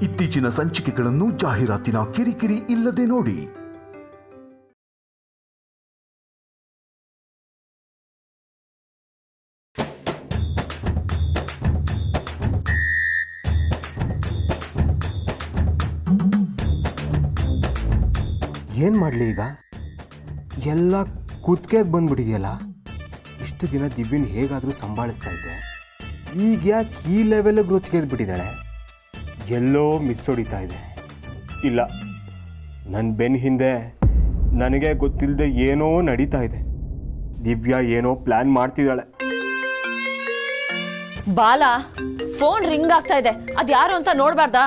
ಇತ್ತೀಚಿನ ಸಂಚಿಕೆಗಳನ್ನು ಜಾಹೀರಾತಿನ ಕಿರಿಕಿರಿ ಇಲ್ಲದೆ ನೋಡಿ. ಏನು ಮಾಡಲಿ ಈಗ? ಎಲ್ಲ ಕುತ್ತಿಗೆಗೆ ಬಂದ್ಬಿಟ್ಟಿದೆಯಲ್ಲ. ಇಷ್ಟು ದಿನ ದಿವ್ಯನ ಹೇಗಾದರೂ ಸಂಭಾಳಿಸ್ತಾ ಇದ್ದೆ, ಈಗ ಯಾಕೆ ಈ ಲೆವೆಲ್ಗೆ ರುಚಿಗೆದ್ಬಿಟ್ಟಿದ್ದಾಳೆ? ಎಲ್ಲೋ ಮಿಸ್ ಹೊಡಿತಾ ಇದೆ. ಇಲ್ಲ, ನನ್ನ ಬೆನ್ನ ಹಿಂದೆ ನನಗೆ ಗೊತ್ತಿಲ್ಲದೆ ಏನೋ ನಡೀತಾ ಇದೆ. ದಿವ್ಯಾ ಏನೋ ಪ್ಲ್ಯಾನ್ ಮಾಡ್ತಿದ್ದಾಳೆ. ಬಾಲ, ಫೋನ್ ರಿಂಗ್ ಆಗ್ತಾ ಇದೆ, ಅದ್ಯಾರು ಅಂತ ನೋಡ್ಬಾರ್ದಾ?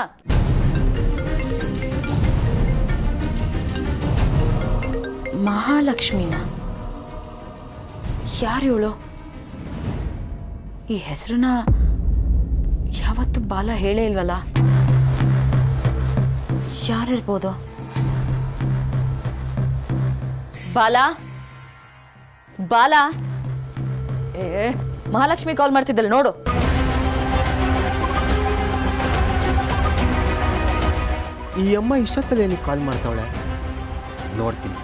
ಮಹಾಲಕ್ಷ್ಮಿನ? ಯಾರು ಇವಳು? ಈ ಹೆಸರನ್ನ ಯಾವತ್ತು ಬಾಲ ಹೇಳೇ ಇಲ್ವಲ್ಲ. ಯಾರಿರ್ಬೋದು? ಬಾಲ, ಬಾಲ, ಮಹಾಲಕ್ಷ್ಮಿ ಕಾಲ್ ಮಾಡ್ತಿದ್ದಲ್ಲ ನೋಡು. ಈ ಅಮ್ಮ ಇಷ್ಟೊತ್ತಲ್ಲಿ ಏನಕ್ಕೆ ಕಾಲ್ ಮಾಡ್ತಾವಳೆ? ನೋಡ್ತೀನಿ.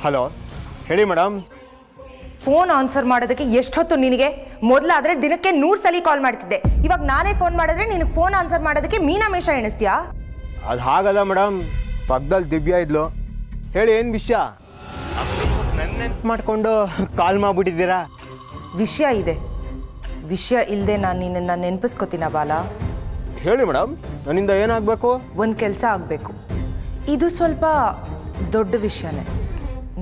ಹಲೋ, ಹೇಳಿ ಮೇಡಮ್. ಫೋನ್ ಆನ್ಸರ್ ಮಾಡೋದಕ್ಕೆ ಎಷ್ಟೊತ್ತು ನಿನಗೆ? ಮೊದಲಾದರೆ ದಿನಕ್ಕೆ 100 ಸಲ ಕಾಲ್ ಮಾಡ್ತಿದ್ದೆ. ಇವಾಗ ನಾನೇ ಫೋನ್ ಮಾಡಿದ್ರೆ ನಿನಗೆ ಫೋನ್ ಆನ್ಸರ್ ಮಾಡೋದಕ್ಕೆ ಮೀನಾಮೇಷ ಎಣಿಸ್ತೀಯಾ? ಅದು ಹಾಗಲ್ಲ ಮೇಡಮ್, ಪಕ್ಕದಲ್ಲಿ ದಿವ್ಯಾ ಇದ್ಲು. ಹೇಳಿ, ಏನು ವಿಷಯ? ನನ್ನ ನೆನ್ಪು ಮಾಡಿಕೊಂಡು ಕಾಲ್ ಮಾಡಿಬಿಟ್ಟಿದ್ದೀರಾ? ವಿಷಯ ಇದೆ. ವಿಷಯ ಇಲ್ಲದೆ ನಾನು ನಿನ್ನನ್ನು ನೆನಪಿಸ್ಕೋತೀನ ಬಾಲ? ಹೇಳಿ ಮೇಡಮ್, ನನ್ನಿಂದ ಏನಾಗಬೇಕು? ಒಂದು ಕೆಲಸ ಆಗಬೇಕು. ಇದು ಸ್ವಲ್ಪ ದೊಡ್ಡ ವಿಷಯನೇ.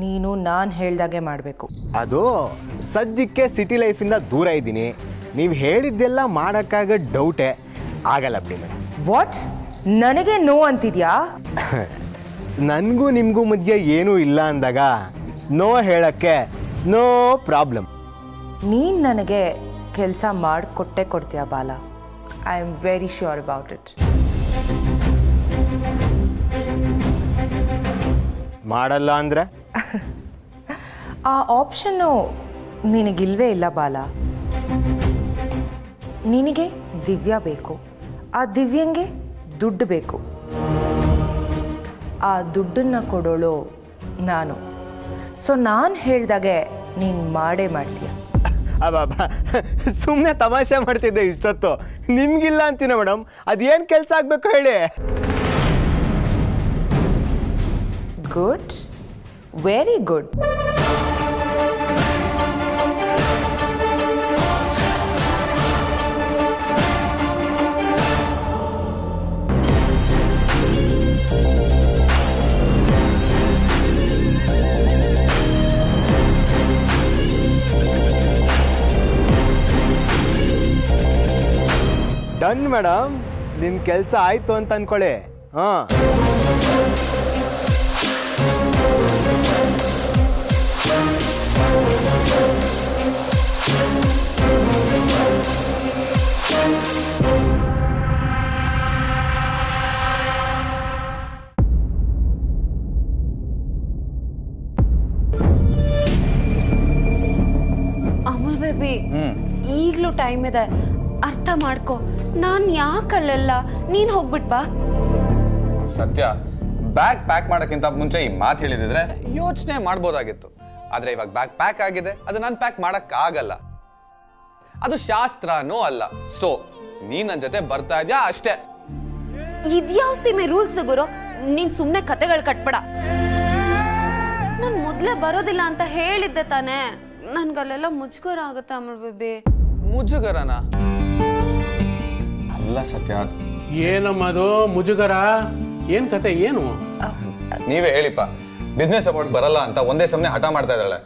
ನೀನು ನಾನು ಹೇಳ್ದಾಗೆ ಮಾಡಬೇಕು. ಅದು ಸದ್ಯಕ್ಕೆ ಸಿಟಿ ಲೈಫಿಂದ ದೂರ ಇದ್ದೀನಿ. ನೀವು ಹೇಳಿದ್ದೆಲ್ಲ ಮಾಡೋಕ್ಕಾಗ ಡೌಟೇ ಆಗಲ್ಲ ಬಿಡಿ ಮೇಡಮ್. ವಾಟ್? ನನಗೆ ನೋ ಅಂತಿದ್ಯಾ? ನನಗೂ ನಿಮಗೂ ಮಧ್ಯೆ ಏನೂ ಇಲ್ಲ ಅಂದಾಗ ನೋ ಹೇಳೋಕ್ಕೆ ನೋ ಪ್ರಾಬ್ಲಮ್. ನೀನು ನನಗೆ ಕೆಲಸ ಮಾಡಿಕೊಟ್ಟೆ ಕೊಡ್ತೀಯಾ ಬಾಲ? I am very sure about it. ಮಾಡಲ್ಲ ಅಂದರೆ? ಆ ಆಪ್ಷನ್ನು ನಿನಗಿಲ್ವೇ ಇಲ್ಲ ಬಾಲ. ನಿನಗೆ ದಿವ್ಯಾ ಬೇಕು, ಆ ದಿವ್ಯಂಗೆ ದುಡ್ಡು ಬೇಕು. ಆ ದುಡ್ಡನ್ನು ಕೊಡೋಳು ನಾನು. ಸೊ ನಾನು ಹೇಳ್ದಾಗೆ ನೀನು ಮಾಡೇ ಮಾಡ್ತೀಯ. ಅಬ್ಬಾ, ಸುಮ್ಮನೆ ತಮಾಷೆ ಮಾಡ್ತಿದ್ದೆ ಇಷ್ಟೊತ್ತು. ನಿಮ್ಗಿಲ್ಲ ಅಂತೀನ ಮೇಡಮ್. ಅದೇನು ಕೆಲಸ ಆಗಬೇಕು ಹೇಳಿ? Good, very good. Done madam, ನಿಮ್ಮ ಕೆಲಸ ಆಯಿತು ಅಂತ ಅಂದ್ಕೊಳ್ಳಿ. ಹಾಂ, ಅಮೂಲ್ ಬೇಬಿ, ಈಗಲೂ ಟೈಮ್ ಇದೆ, ಅರ್ಥ ಮಾಡ್ಕೊ. ನಾನು ಯಾಕಲ್ಲೆಲ್ಲ, ನೀನು ಹೋಗ್ಬಿಟ್ ಬಾ. ಸತ್ಯ, ಬ್ಯಾಗ್ ಪ್ಯಾಕ್ ಮಾಡೋಕ್ಕಿಂತ ಮುಂಚೆ ಈ ಮಾತು ಹೇಳಿದ್ರೆ ಯೋಚನೆ ಮಾಡ್ಬೋದಾಗಿತ್ತು. ಆದ್ರೆ ಇವಾಗ ಬ್ಯಾಗ್ ಪ್ಯಾಕ್ ಆಗಿದೆ, ಅದು ನಾನು ಪ್ಯಾಕ್ ಮಾಡಕ್ಕಾಗಲ್ಲ. ಅದು ಶಾಸ್ತ್ರನೂ ಅಲ್ಲ. ಸೊ ನೀನ್ ನನ್ನ ಜೊತೆ ಬರ್ತಾ ಇದ್ಯಾ ಅಷ್ಟೇ. ಇದ್ಯಾವ ಸೀಮೆ ರೂಲ್ಸ್ ಗುರು? ನೀನ್ ಸುಮ್ನೆ ಕತೆಗಳು ಕಟ್ಬೇಡ. ನಾನ್ ಮೊದ್ಲೇ ಬರೋದಿಲ್ಲ ಅಂತ ಹೇಳಿದ್ದೆ ತಾನೆ. ನನ್ಗಲ್ಲೆಲ್ಲ ಮುಜುಗರ ಆಗುತ್ತೆ ಅಮೂಲ್ ಬೇಬಿ. ಮುಜುಗರನ? ಅಲ್ಲ ಸತ್ಯ. ಏನಮ್ಮದು ಮುಜುಗರ? ಏನ್ ಕತೆ ಏನು? ನೀವೇ ಹೇಳಿಪ್ಪ. ಬಿಸ್ನೆಸ್ ಅಬೌಟ್ ಬರಲ್ಲ ಅಂತ ಒಂದೇ ಸಮನೆ ಹಠ ಮಾಡ್ತಾ ಇದ್ದಾಳೆ.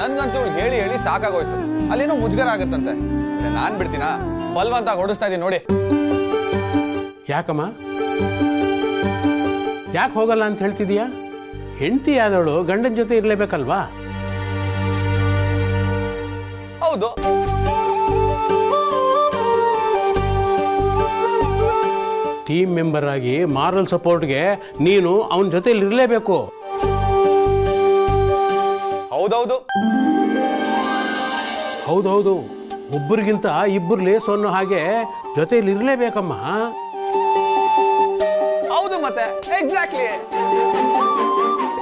ನನ್ಗಂತೂ ಹೇಳಿ ಹೇಳಿ ಸಾಕಾಗೋಯ್ತು. ಅಲ್ಲೇನೋ ಮುಜುಗರ ಆಗತ್ತಂತೆ. ನಾನ್ ಬಿಡ್ತೀನಾ? ಬಲ್ವಂತ ಹೊಡಿಸ್ತಾ ಇದೀನಿ ನೋಡಿ. ಯಾಕಮ್ಮ, ಯಾಕೆ ಹೋಗಲ್ಲ ಅಂತ ಹೇಳ್ತಿದೀಯಾ? ಹೆಂಡತಿ ಆದವಳು ಗಂಡನ ಜೊತೆ ಇರಲೇಬೇಕಲ್ವಾ? ಹೌದು. ಟೀಮ್ ಮೆಂಬರ್ ಆಗಿ ಮಾರಲ್ ಸಪೋರ್ಟ್ಗೆ ನೀನು ಅವನ ಜೊತೆಲಿ ಇರಲೇಬೇಕು. ಹೌದೌದು. ಹೌದೌದು, ಒಬ್ಬರಿಗಿಂತ ಇಬ್ಬರು ಲೇಸು ಅನ್ನೋ ಹಾಗೆ ಜೊತೆಲಿ ಇರಲೇಬೇಕಮ್ಮ. ಹೌದು, ಮತ್ತೆ ಎಕ್ಸಾಕ್ಟ್ಲಿ.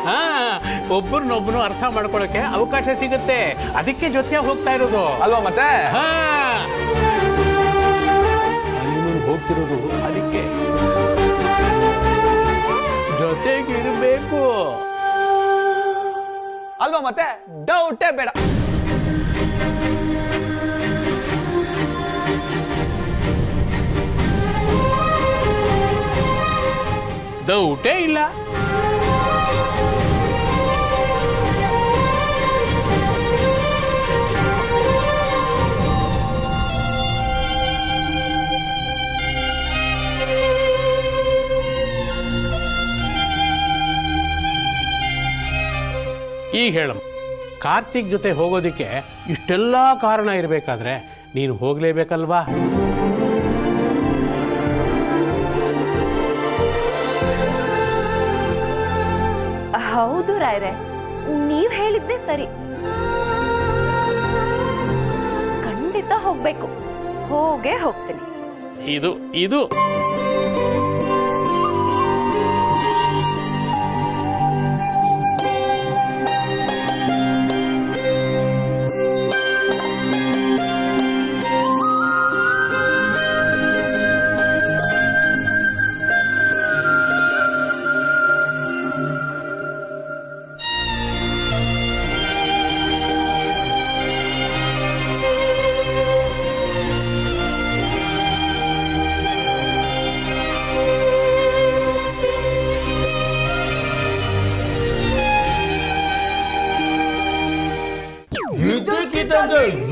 ಹಾ, ಒಬ್ಬರನ್ನೊಬ್ಬನು ಅರ್ಥ ಮಾಡ್ಕೊಳಕ್ಕೆ ಅವಕಾಶ ಸಿಗುತ್ತೆ, ಅದಕ್ಕೆ ಜೊತೆ ಹೋಗ್ತಾ ಇರೋದು ಅಲ್ವಾ? ಮತ್ತೆ ಹೋಗ್ತಿರೋದು ಅದಕ್ಕೆ ಜೊತೆಗಿರ್ಬೇಕು ಅಲ್ವಾ? ಮತ್ತೆ ಡೌಟೇ ಬೇಡ. ಡೌಟೇ ಇಲ್ಲ. ಈಗ ಹೇಳಮ್ಮ, ಕಾರ್ತಿಕ್ ಜೊತೆ ಹೋಗೋದಿಕ್ಕೆ ಇಷ್ಟೆಲ್ಲ ಕಾರಣ ಇರಬೇಕಾದ್ರೆ ನೀನು ಹೋಗ್ಲೇಬೇಕಲ್ವಾ? ಹೌದು ರಾಯ್ರೆ, ನೀವ್ ಹೇಳಿದ್ದೆ ಸರಿ. ಖಂಡಿತ ಹೋಗ್ಬೇಕು, ಹೋಗೇ ಹೋಗ್ತೀನಿ. ಇದು ಇದು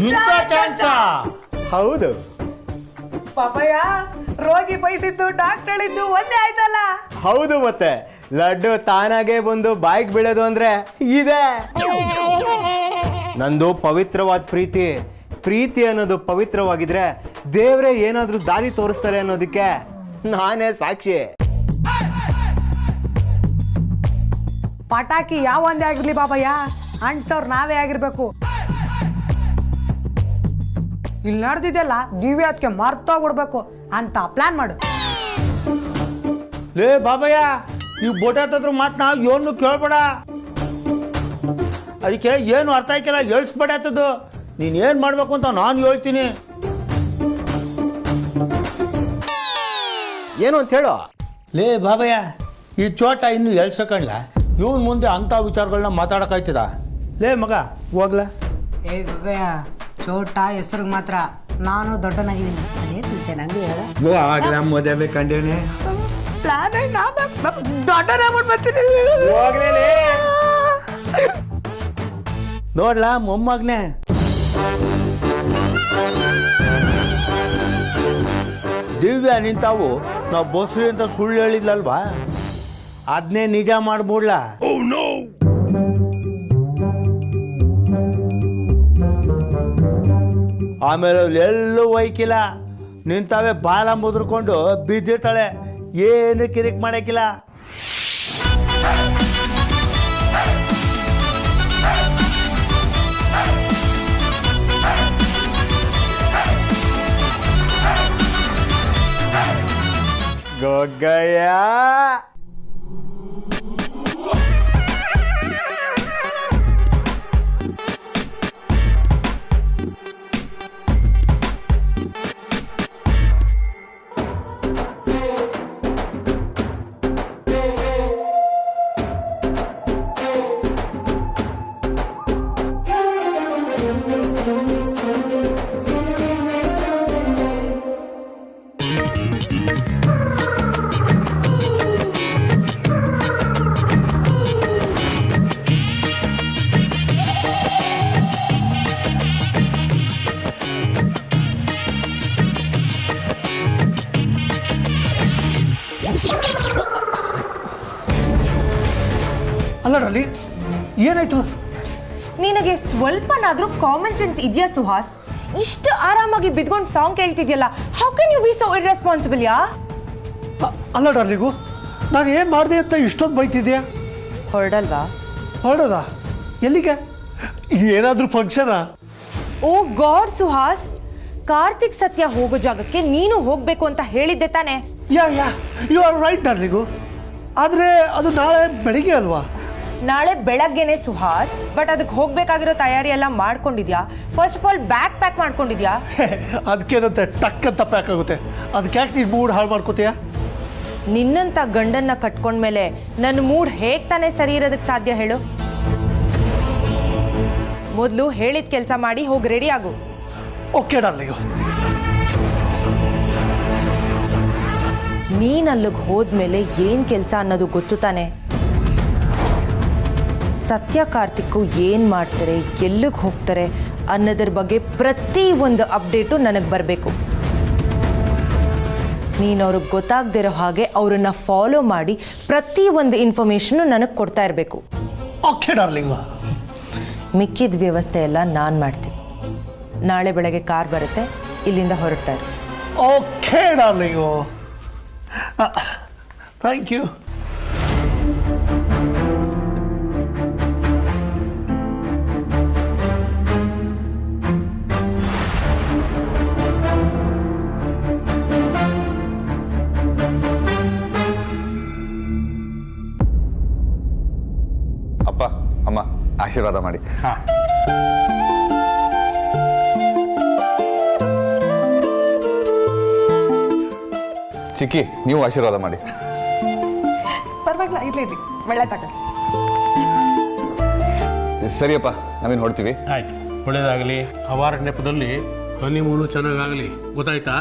ಇಂಥ ಚಾನ್ಸ? ಹೌದು. ಪಾಪಯ್ಯ, ರೋಗಿ ಬಯಸಿದ್ದು ಡಾಕ್ಟರ್ ಹೇಳಿದ್ದು ಒಂದೇ ಆಯ್ತಲ್ಲ? ಹೌದು, ಮತ್ತೆ ಲಡ್ಡು ತಾನಾಗೆ ಬಂದು ಬಾಯಿಗೆ ಬೀಳೋದು ಅಂದ್ರೆ ಇದೆ. ನಂದು ಪವಿತ್ರವಾದ ಪ್ರೀತಿ. ಪ್ರೀತಿ ಅನ್ನೋದು ಪವಿತ್ರವಾಗಿದ್ರೆ ದೇವ್ರೆ ಏನಾದ್ರೂ ದಾರಿ ತೋರಿಸ್ತಾರೆ ಅನ್ನೋದಕ್ಕೆ ನಾನೇ ಸಾಕ್ಷಿ. ಪಟಾಕಿ ಯಾವ ಒಂದೇ ಆಗಿರ್ಲಿ ಬಾಬಯ್ಯ, ಅಂಟ್ಸವ್ರು ನಾವೇ ಆಗಿರ್ಬೇಕು. ಇಲ್ಲಿ ನಡೆದಿದ್ದೆಲ್ಲ ದಿವ್ಯ ಅದಕ್ಕೆ ಮರ್ತೋಗ್ಬಿಡ್ಬೇಕು ಅಂತ ಪ್ಲಾನ್ ಮಾಡು. ಲೇ ಬಾಬಯ್ಯ, ನೀವು ಬೋಟಾತ್ರ ಮಾತು ನಾವು ಏನು ಕೇಳ್ಬೇಡ. ಅದಕ್ಕೆ ಏನು ಅರ್ಥ ಆಯ್ಕಿಲ್ಲ, ಹೇಳ್ಸ್ಬೇಡ ಆತದ್ದು. ನೀನು ಏನು ಮಾಡಬೇಕು ಅಂತ ನಾನು ಹೇಳ್ತೀನಿ. ಏನು ಅಂತ ಹೇಳು. ಲೇ ಬಾಬಯ್ಯ, ಈ ಚೋಟ ಇನ್ನು ಹೇಳ್ಸಕಣ್ಲ, ಇವನ್ ಮುಂದೆ ಅಂಥ ವಿಚಾರಗಳನ್ನ ಮಾತಾಡೋಕ್ಕಾಯ್ತದ? ಲೇ ಮಗ, ಹೋಗ್ಲ. ಏ ಗಗಯ್ಯ, ಚೋಟ ಹೆಸರಿಗೆ ಮಾತ್ರ, ನಾನು ದೊಡ್ಡನಾಗಿದ್ದೀನಿ. ಅದೇನು ವಿಷಯ ನಂಗೆ ಹೇಳ. ಆಗ್ಲ ಮದುವೆ ಕಂಡೇನೆ. ನೋಡ್ಲಾ ಮೊಮ್ಮಗ್ನೆ, ದಿವ್ಯ ನಿಂತಾವು ನಾವು ಬಸ್ರಿ ಅಂತ ಸುಳ್ಳು ಹೇಳಿದ್ಲಲ್ವಾ, ಅದನ್ನೇ ನಿಜ ಮಾಡ್ಬಿಡ್ಲಾ? ಆಮೇಲೆ ಎಲ್ಲೂ ಒಯ್ಕಿಲ್ಲ, ನಿಂತಾವೆ ಬಾಲ ಮುದ್ರಕೊಂಡು ಬಿದ್ದಿರ್ತಾಳೆ, ಏನು ಕಿರಿಕ್ ಮಾಡಕ್ಕಿಲ್ಲ. ಗೊಗ್ಗಯ್ಯ, ಅಲ್ಲ ಡಾರ್ಲಿ, ಏನಾಯ್ತು? ನಿನಗೆ ಸ್ವಲ್ಪನಾದ್ರೂ ಕಾಮನ್ ಸೆನ್ಸ್ ಇದೆಯಾ ಸುಹಾಸ್? ಇಷ್ಟು ಆರಾಮಾಗಿ ಬಿದ್ಕೊಂಡು ಸಾಂಗ್ ಕೇಳ್ತಿದ್ಯಲ್ಲ, how can you be so irresponsible ಯಾ? ಅಲ್ಲ ಡಾರ್ಲಿಗು, ನಾನು ಏನು ಮಾಡಿದೆ ಅಂತ ಇಷ್ಟೊಂದು ಬೈತಿದ್ಯಾ? ಹೊರಡಲ್ವಾ? ಹೊರಡೋದಾ? ಎಲ್ಲಿಗೆ? ಏನಾದರೂ ಫಂಕ್ಷನಾ? ಓ ಗಾಡ್ ಸುಹಾಸ್, ಕಾರ್ತಿಕ್ ಸತ್ಯ ಹೋಗೋ ಜಾಗಕ್ಕೆ ನೀನು ಹೋಗ್ಬೇಕು ಅಂತ ಹೇಳಿದ್ದೆ ತಾನೆ? ಯಾ ಯು ಆರ್ ರೈಟ್ ಡಾರ್ಲಿಗು. ಆದರೆ ಅದು ನಾಳೆ ಬೆಳಿಗ್ಗೆ ಅಲ್ವಾ? ನಾಳೆ ಬೆಳಗ್ಗೆನೆ ಸುಹಾಸ್, ಬಟ್ ಅದಕ್ಕೆ ಹೋಗ್ಬೇಕಾಗಿರೋ ತಯಾರಿ ಎಲ್ಲ ಮಾಡ್ಕೊಂಡಿದ್ಯಾ? First of all bag pack ಮಾಡ್ಕೊಂಡಿದ್ಯಾ? ಅದಕ್ಕೇನಂತೆ ಟಕ್ ಅಂತ ಪ್ಯಾಕ್ ಆಗುತ್ತೆ. ಅದಕ್ಕೆ ಯಾಕೆ ನೀನು ಮೂಡ್ ಹಾಳು ಮಾಡ್ಕೋತೀಯಾ? ನಿನ್ನಂಥ ಗಂಡನ್ನ ಕಟ್ಕೊಂಡ್ಮೇಲೆ ನನ್ನ ಮೂಡ್ ಹೇಗೆ ತಾನೇ ಸರಿ ಇರೋದಕ್ಕೆ ಸಾಧ್ಯ ಹೇಳು? ಮೊದಲು ಹೇಳಿದ ಕೆಲಸ ಮಾಡಿ ಹೋಗಿ ರೆಡಿ ಆಗು. ಓಕೆ ಡಾರ್ಲಿಗು. ನೀನು ಅಲ್ಲಿಗೆ ಹೋದ್ಮೇಲೆ ಏನು ಕೆಲಸ ಅನ್ನೋದು ಗೊತ್ತು ತಾನೆ? ಸತ್ಯ ಕಾರ್ತಿಕ್ಕು ಏನು ಮಾಡ್ತಾರೆ, ಎಲ್ಲಿಗೆ ಹೋಗ್ತಾರೆ ಅನ್ನೋದ್ರ ಬಗ್ಗೆ ಪ್ರತಿ ಒಂದು ಅಪ್ಡೇಟು ನನಗೆ ಬರಬೇಕು. ನೀನು ಅವ್ರಿಗೆ ಗೊತ್ತಾಗದಿರೋ ಹಾಗೆ ಅವರನ್ನು ಫಾಲೋ ಮಾಡಿ ಪ್ರತಿ ಒಂದು ಇನ್ಫಾರ್ಮೇಷನ್ನು ನನಗೆ ಕೊಡ್ತಾ ಇರಬೇಕು. Okay darling. ಮಿಕ್ಕಿದ ವ್ಯವಸ್ಥೆ ಎಲ್ಲ ನಾನು ಮಾಡ್ತೀನಿ. ನಾಳೆ ಬೆಳಗ್ಗೆ ಕಾರ್ ಬರುತ್ತೆ, ಇಲ್ಲಿಂದ ಹೊರಡ್ತಾ ಇರು. Okay darling, thank you. ಅಪ್ಪ ಅಮ್ಮ ಆಶೀರ್ವಾದ ಮಾಡಿ. ಹಾಂ, ಚಿಕ್ಕಿ ನೀವು ಆಶೀರ್ವಾದ ಮಾಡಿ. ಪರವಾಗಿಲ್ಲ, ಇರಲಿ, ಒಳ್ಳೆ ತಗೊಳ್ಳಿ. ಸರಿಯಪ್ಪ, ನಾವೇನು ಹೊಡ್ತೀವಿ. ಆಯ್ತು, ಒಳ್ಳೇದಾಗಲಿ. ಅವಾರ ನೆಪದಲ್ಲಿ ಹನಿಮೂನು ಚೆನ್ನಾಗಾಗಲಿ, ಗೊತ್ತಾಯ್ತಾ?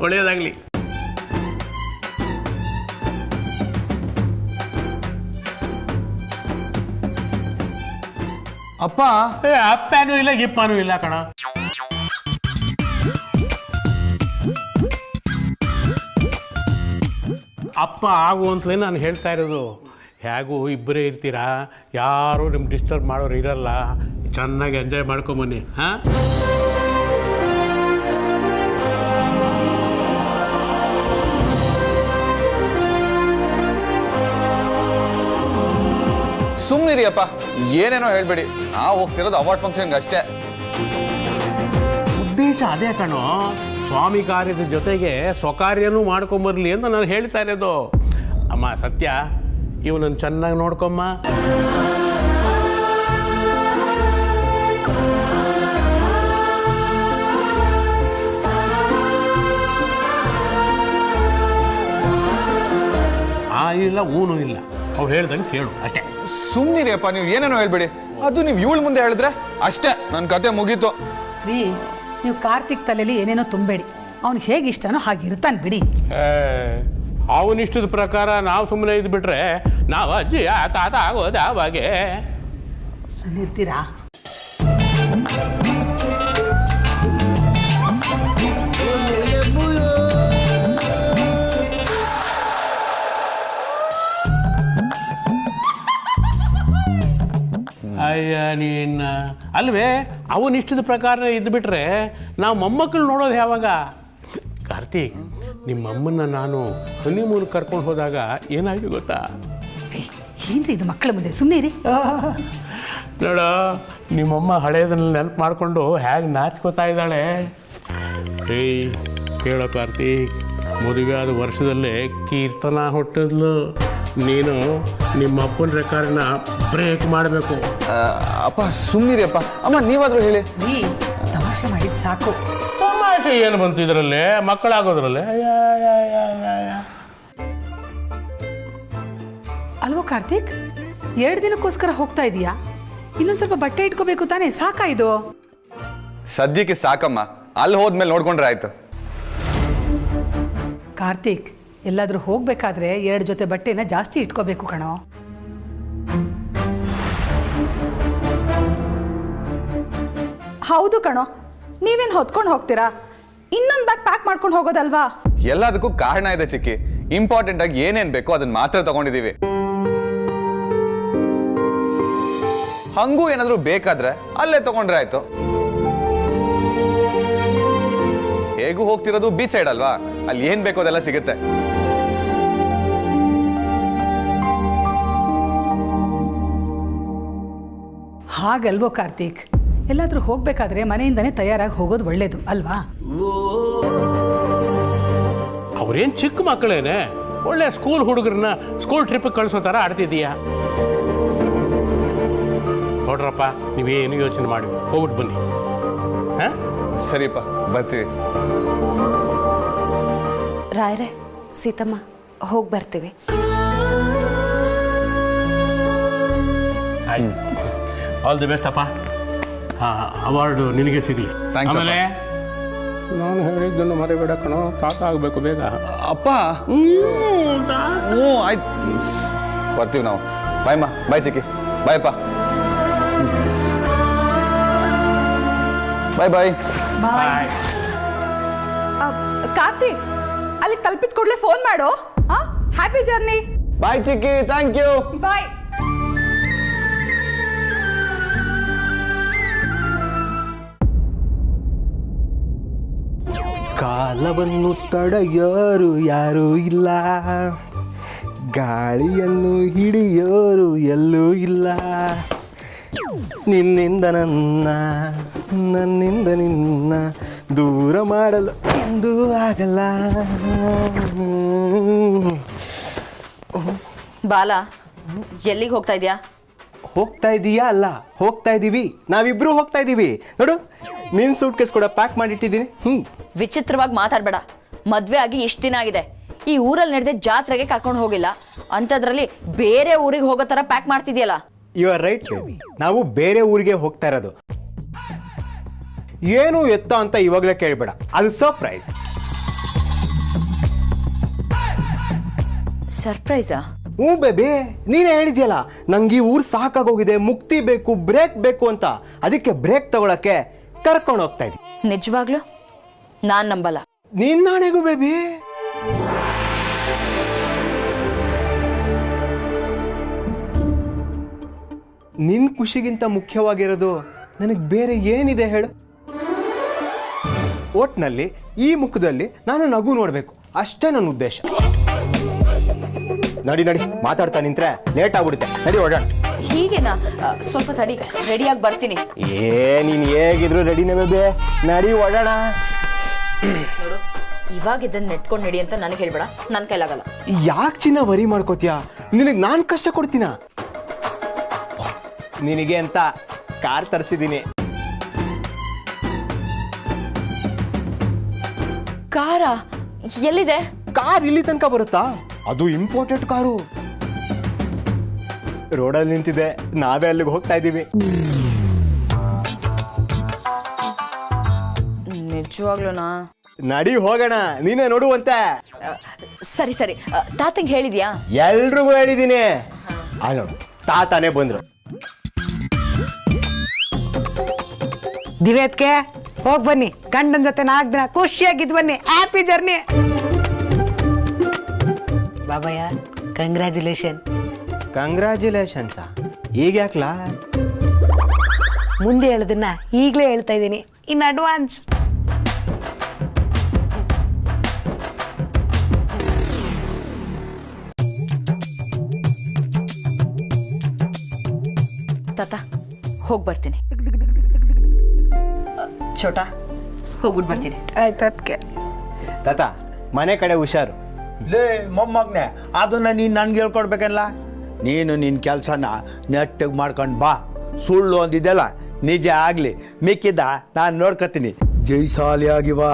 ಒಳ್ಳೇದಾಗಲಿ. ಅಪ್ಪ ಅಪ್ಪನೂ ಇಲ್ಲ ಗಿಪ್ಪನೂ ಇಲ್ಲ ಕಣ. ಅಪ್ಪ ಆಗು ಅಂತಲೇ ನಾನು ಹೇಳ್ತಾ ಇರೋದು. ಹೇಗೂ ಇಬ್ಬರೇ ಇರ್ತೀರಾ, ಯಾರೂ ನಿಮ್ಗೆ ಡಿಸ್ಟರ್ಬ್ ಮಾಡೋರು ಇರಲ್ಲ. ಚೆನ್ನಾಗಿ ಎಂಜಾಯ್ ಮಾಡ್ಕೊಂಬನ್ನಿ. ಹಾಂ, ಸುಮ್ಮನಿರಿ ಅಪ್ಪ, ಏನೇನೋ ಹೇಳ್ಬೇಡಿ. ನಾವು ಹೋಗ್ತಿರೋದು ಅವಾರ್ಡ್ ಫಂಕ್ಷನ್ಗೆ ಅಷ್ಟೇ. ಉದ್ದೇಶ ಅದೇ ಕಣೋ, ಸ್ವಾಮಿ ಕಾರ್ಯದ ಜೊತೆಗೆ ಸ್ವಕಾರ್ಯನೂ ಮಾಡ್ಕೊಂಬರ್ಲಿ ಅಂತ ನಾನು ಹೇಳ್ತಾ ಇರೋದು. ಅಮ್ಮ ಸತ್ಯ, ಇವನನ್ನು ಚೆನ್ನಾಗಿ ನೋಡ್ಕೊಮ್ಮ. ಇಲ್ಲ ಊನು ಇಲ್ಲ, ಅವ್ರು ಹೇಳ್ದಂಗೆ ಕೇಳು ಅಷ್ಟೇ. ಸುಮ್ಮನಿರಿ ಅಪ್ಪ, ನೀವು ಏನೇನೋ ಹೇಳ್ಬೇಡಿ. ಅದು ನೀವು ಇವಳ ಮುಂದೆ ಹೇಳಿದ್ರೆ ಅಷ್ಟೇ ನನ್ನ ಕತೆ ಮುಗೀತು. ರೀ, ನೀವು ಕಾರ್ತಿಕ್ ತಲೆಯಲ್ಲಿ ಏನೇನೋ ತುಂಬಬೇಡಿ. ಅವ್ನಿಗೆ ಹೇಗೆ ಇಷ್ಟನೋ ಹಾಗಿರ್ತಾನೆ ಬಿಡಿ. ಅವನಿಷ್ಟದ ಪ್ರಕಾರ ನಾವು ಸುಮ್ಮನೆ ಇದ್ಬಿಟ್ರೆ ನಾವು ಅಜ್ಜಿ ತಾತ ಆಗೋದು ಆವಾಗೆ. ಸುಮ್ಮನಿರ್ತೀರಾ? ಅಯ್ಯ ನೀನು ಅಲ್ವೇ, ಅವನಿಷ್ಟದ ಪ್ರಕಾರ ಇದ್ಬಿಟ್ರೆ ನಾವು ಮೊಮ್ಮಕ್ಕಳು ನೋಡೋದು ಯಾವಾಗ? ಕಾರ್ತಿಕ್, ನಿಮ್ಮಮ್ಮನ್ನ ನಾನು ಹನಿಮೂನ್ ಕರ್ಕೊಂಡು ಹೋದಾಗ ಏನಾಗಿ ಗೊತ್ತಾ? ಏನ್ರಿ ಇದು ಮಕ್ಕಳ ಮುಂದೆ? ಸುಮ್ಮನೆ ಇರಿ. ನೋಡೋ, ನಿಮ್ಮಮ್ಮ ಹಳೇದನ್ನ ನೆನಪು ಮಾಡಿಕೊಂಡು ಹೇಗೆ ನಾಚ್ಕೋತಾ ಇದ್ದಾಳೆ. ಏಯ್ ಕೇಳೋ ಕಾರ್ತಿಕ್, ಮದುವೆ ಆದ ವರ್ಷದಲ್ಲೇ ಕೀರ್ತನ ಹುಟ್ಟಿದ್ಲು. ನೀನು ನಿಮ್ಮ ಅಪ್ಪನ ರೆಕಾರ್ಡ್ನ ಬ್ರೇಕ್ ಮಾಡಬೇಕು. ಅಪ್ಪ ಸುಮ್ಮನಿರಿ ಅಪ್ಪ. ಅಮ್ಮ ನೀವಾದ್ರೂ ಹೇಳಿ. ರೀ, ತಮಾಷೆ ಮಾಡಿದ್ ಸಾಕು. ತಮಾಷೆ ಏನು ಬಂತು ಇದರಲ್ಲೇ? ಮಕ್ಕಳಾಗೋದ್ರಲ್ಲೇ. ಅಲ್ವೋ ಕಾರ್ತಿಕ್, 2 ದಿನಕ್ಕೋಸ್ಕರ ಹೋಗ್ತಾ ಇದೀಯಾ? ಇನ್ನೊಂದು ಸ್ವಲ್ಪ ಬಟ್ಟೆ ಇಟ್ಕೋಬೇಕು ತಾನೇ? ಸಾಕಾ ಇದು? ಸದ್ಯಕ್ಕೆ ಸಾಕಮ್ಮ, ಅಲ್ಲಿ ಹೋದ್ಮೇಲೆ ನೋಡ್ಕೊಂಡ್ರೆ ಆಯ್ತು. ಕಾರ್ತಿಕ್, ಎಲ್ಲಾದ್ರೂ ಹೋಗ್ಬೇಕಾದ್ರೆ 2 ಜೊತೆ ಬಟ್ಟೆನ ಜಾಸ್ತಿ ಇಟ್ಕೋಬೇಕು ಕಣೋ. ಹೌದು ಕಣೋ, ನೀವೇನು ಹೊತ್ಕೊಂಡು ಹೋಗ್ತೀರಾ? ಇನ್ನೊಂದು ಬ್ಯಾಗ್ ಪ್ಯಾಕ್ ಮಾಡ್ಕೊಂಡು ಹೋಗೋದಲ್ವಾ? ಎಲ್ಲದಕ್ಕೂ ಕಾರಣ ಇದೆ ಚಿಕ್ಕಿ. ಇಂಪಾರ್ಟೆಂಟ್ ಆಗಿ ಏನೇನ್ ಬೇಕೋ ಅದನ್ನ ಮಾತ್ರ ತಗೊಂಡಿದೀವಿ. ಹಂಗೂ ಏನಾದರೂ ಬೇಕಾದ್ರೆ ಅಲ್ಲೇ ತಗೊಂಡ್ರೆ ಆಯ್ತು. ಹೇಗೂ ಹೋಗ್ತಿರೋದು ಬೀಚ್ ಸೈಡ್ ಅಲ್ವಾ, ಅಲ್ಲಿ ಏನ್ ಬೇಕೋ ಅದೆಲ್ಲ ಸಿಗುತ್ತೆ. ಹಾಗಲ್ವೋ ಕಾರ್ತಿಕ್, ಎಲ್ಲಾದ್ರೂ ಹೋಗ್ಬೇಕಾದ್ರೆ ಮನೆಯಿಂದನೇ ತಯಾರಾಗಿ ಹೋಗೋದು ಒಳ್ಳೇದು ಅಲ್ವಾ? ಅವ್ರೇನು ಚಿಕ್ಕ ಮಕ್ಕಳೇನೆ, ಒಳ್ಳೆ ಸ್ಕೂಲ್ ಹುಡುಗರನ್ನ ಸ್ಕೂಲ್ ಟ್ರಿಪ್ ಕಳಿಸೋ ಥರ ಆಡ್ತಿದ್ದೀಯಾ. ನೋಡ್ರಪ್ಪ, ನೀವೇನು ಯೋಚನೆ ಮಾಡಿ ಹೋಗ್ಬಿಟ್ಟು ಬನ್ನಿ. ಹಾಂ ಸರಿಪ್ಪ, ಬರ್ತೀವಿ. ರಾಯ್ರೆ, ಸೀತಮ್ಮ, ಹೋಗಿ ಬರ್ತೀವಿ. ಆಯ್ತು, ಆಲ್ ದಿ ಬೆಸ್ಟ್ ಅಪ್ಪ. ಹಾಂ, ಅವಾರ್ಡು ನಿನಗೆ ಸಿಗಲಿ. ಆಮೇಲೆ ನಾನು ಹೇಳಿದ್ದನ್ನು ಮರಿಬೇಡ ಕಣೋ, ತಾತ ಆಗಬೇಕು ಬೇಗ. ಅಪ್ಪ ಆಯ್ತು, ಬರ್ತೀವಿ ನಾವು. ಬಾಯಮ್ಮ, ಬಾಯ್ ಚಿಕ್ಕಿ, ಬಾಯಪ್ಪ, ಬಾಯ್ ಬಾಯ್ ಬಾಯ್. ಕಾರ್ತಿಕ್, ಅಲ್ಲಿ ತಲುಪಿದ ಕೂಡಲೇ ಫೋನ್ ಮಾಡು. Happy journey. Bye Chikki, thank you. Bye. ಕಾಲವನ್ನು ತಡೆಯೋರು ಯಾರೂ ಇಲ್ಲ, ಗಾಳಿಯನ್ನು ಹಿಡಿಯೋರು ಎಲ್ಲೂ ಇಲ್ಲ, ನಿನ್ನಿಂದ ನನ್ನ, ನನ್ನಿಂದ ನಿನ್ನ ದೂರ ಮಾಡಲು ಎಂದೂ ಆಗಲ್ಲ. ಬಾಲ, ಎಲ್ಲಿಗೆ ಹೋಗ್ತಾ ಇದೆಯಾ? ಹೋಗ್ತಾ ಇದೀಯಾ ಅಲ್ಲ, ಹೋಗ್ತಾ ಇದ್ದೀವಿ, ನಾವಿಬ್ರು ಹೋಗ್ತಾ ಇದ್ದೀವಿ. ನೋಡು, ನಿನ್ನ ಸೂಟ್ ಕೇಸ್ ಕೂಡ ಪ್ಯಾಕ್ ಮಾಡಿಟ್ಟಿದ್ದೀನಿ. ವಿಚಿತ್ರವಾಗಿ ಮಾತಾಡಬೇಡ. ಮದುವೆ ಆಗಿ ಎಷ್ಟು ದಿನ ಆಗಿದೆ, ಈ ಊರಲ್ಲಿ ನಡೆದ ಜಾತ್ರೆಗೆ ಕರ್ಕೊಂಡು ಹೋಗಿಲ್ಲ, ಅಂಥದ್ರಲ್ಲಿ ಬೇರೆ ಊರಿಗೆ ಹೋಗೋ ಥರ ಪ್ಯಾಕ್ ಮಾಡ್ತಿದ್ಯಲ್ಲ. ಯು ಆರ್ ರೈಟ್ ಬೇಬಿ, ನಾವು ಬೇರೆ ಊರಿಗೆ ಹೋಗ್ತಾ ಇರೋದು. ಏನು ಎತ್ತ ಅಂತ ಇವಾಗಲೇ ಕೇಳಬೇಡ, ಅದು ಸರ್ಪ್ರೈಸ್. ಸರ್ಪ್ರೈಸಾ? ಹ್ಞೂ ಬೇಬಿ, ನೀನೇ ಹೇಳಿದ್ಯಲ್ಲ ನಂಗೆ ಈ ಊರು ಸಾಕಾಗೋಗಿದೆ, ಮುಕ್ತಿ ಬೇಕು, ಬ್ರೇಕ್ ಬೇಕು ಅಂತ. ಅದಕ್ಕೆ ಬ್ರೇಕ್ ತಗೊಳಕ್ಕೆ ಕರ್ಕೊಂಡು ಹೋಗ್ತಾ ಇದ್ದಿ. ನಿಜವಾಗ್ಲೂ ನಾನ್ ನಂಬಲ್ಲ. ನೀನ್ ನಾಣೆಗೂ ಬೇಬಿ. ನಿನ್ ಖುಷಿಗಿಂತ ಮುಖ್ಯವಾಗಿರೋದು ನನಗೆ ಬೇರೆ ಏನಿದೆ ಹೇಳು? ಒಟ್ನಲ್ಲಿ ಈ ಮುಖದಲ್ಲಿ ನಾನು ನಗು ನೋಡ್ಬೇಕು, ಅಷ್ಟೇ ನನ್ನ ಉದ್ದೇಶ. ನಡಿ ನಡಿ, ಮಾತಾಡ್ತಾ ನಿಂತ್ರೆ ಲೇಟ್ ಆಗ್ಬಿಡುತ್ತೆ. ನಡಿ ಓಡಾಡ. ಹೀಗೇನಾ? ಸ್ವಲ್ಪ ತಡಿ, ರೆಡಿಯಾಗಿ ಬರ್ತೀನಿ. ನೀನ್ ಹೇಗಿದ್ರು ರೆಡಿನೇ ಬೇಬಿ, ನಡಿ ಓಡಾಡ. ನೋಡು, ಇವಾಗ ಇದನ್ನ ನೆಟ್ಕೊಂಡು ನಡಿ ಅಂತ ನನಗೆ ಹೇಳ್ಬೇಡ, ನನ್ನ ಕೈಲಾಗಲ್ಲ. ಯಾಕೆ ಚಿನ್ನ ವರಿ ಮಾಡ್ಕೋತೀಯ? ನಿನಗೆ ನಾನು ಕಷ್ಟ ಕೊಡ್ತೀನ? ನಿನಗೆ ಅಂತ ಕಾರ್ ತರಿಸಿದ್ದೀನಿ. ಕಾರ ಎಲ್ಲಿದೆ? ಕಾರ್ ಇಲ್ಲಿ ತನಕ ಬರುತ್ತಾ? ಅದು ಇಂಪೋರ್ಟೆಡ್ ಕಾರು. ರೋಡಲ್ಲಿ ನಿಂತಿದೆ, ನಾವೇ ಅಲ್ಲಿಗೆ ಹೋಗ್ತಾ ಇದ್ದೀವಿ. ನಿಜವಾಗ್ಲೂನಾ? ನಡಿ ಹೋಗೋಣ, ನೀನೇ ನೋಡುವಂತೆ. ಸರಿ ಸರಿ, ತಾತಂಗೆ ಹೇಳಿದ್ಯಾ? ಎಲ್ರಿಗೂ ಹೇಳಿದ್ದೀನಿ. ಅಲ್ಲಿ ನೋಡು, ತಾತಾನೇ ಬಂದ್ರು. ದಿವೇತ್ಗೆ ಹೋಗಿ ಬನ್ನಿ, ಗಂಡನ ಜೊತೆ 4 ದಿನ ಖುಷಿಯಾಗಿದ್ದು ಬನ್ನಿ. Happy journey. ಬಾಬಯ್ಯ, ಕಂಗ್ರ್ಯಾಚುಲೇಷನ್. ಕಂಗ್ರ್ಯಾಚುಲೇಷನ್ಸಾ? ಈಗ ಯಾಕ್ಲಾ? ಮುಂದೆ ಹೇಳೋದನ್ನ ಈಗಲೇ ಹೇಳ್ತಾ ಇದ್ದೀನಿ, ಇನ್ ಅಡ್ವಾನ್ಸ್. ತಾತ, ಹೋಗಿ ಬರ್ತೀನಿ. ಛೋಟಾ, ಹೋಗ್ಬಿಟ್ಟು ಬರ್ತೀನಿ. ಆಯ್ತು ಅದಕ್ಕೆ. ತಾತ, ಮನೆ ಕಡೆ ಹುಷಾರು. ಲೇ ಮೊಮ್ಮಗ್ನೆ, ಅದನ್ನ ನೀನು ನನ್ಗೆ ಹೇಳ್ಕೊಡ್ಬೇಕಲ್ಲ. ನೀನು ನಿನ್ನ ಕೆಲಸನ ನೆಟ್ಟಿಗೆ ಮಾಡ್ಕೊಂಡು ಬಾ. ಸುಳ್ಳು ಅಂದಿದ್ದೆಲ್ಲ ನಿಜ ಆಗಲಿ, ಮಿಕ್ಕಿದ್ದ ನಾನು ನೋಡ್ಕೊತೀನಿ. ಜೈಸಾಲಿಯಾಗಿ ಬಾ.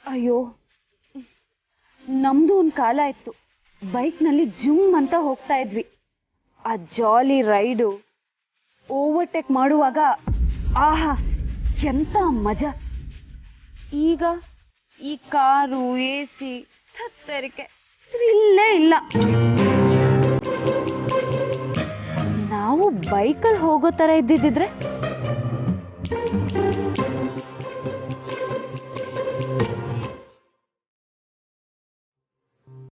ಅಯ್ಯೋ, ನಮ್ದು ಒಂದು ಕಾಲ ಇತ್ತು, ಬೈಕ್ನಲ್ಲಿ ಜುಮ್ ಅಂತ ಹೋಗ್ತಾ ಇದ್ವಿ. ಆ ಜಾಲಿ ರೈಡು, ಓವರ್ಟೇಕ್ ಮಾಡುವಾಗ ಆಹಾ ಎಂತ ಮಜಾ. ಈಗ ಈ ಕಾರು, AC, ತತ್ತರಿಕೆ, ಥ್ರಿಲ್ಲೇ ಇಲ್ಲ. ನಾವು ಬೈಕಲ್ಲಿ ಹೋಗೋ ಥರ ಇದ್ದಿದ್ರೆ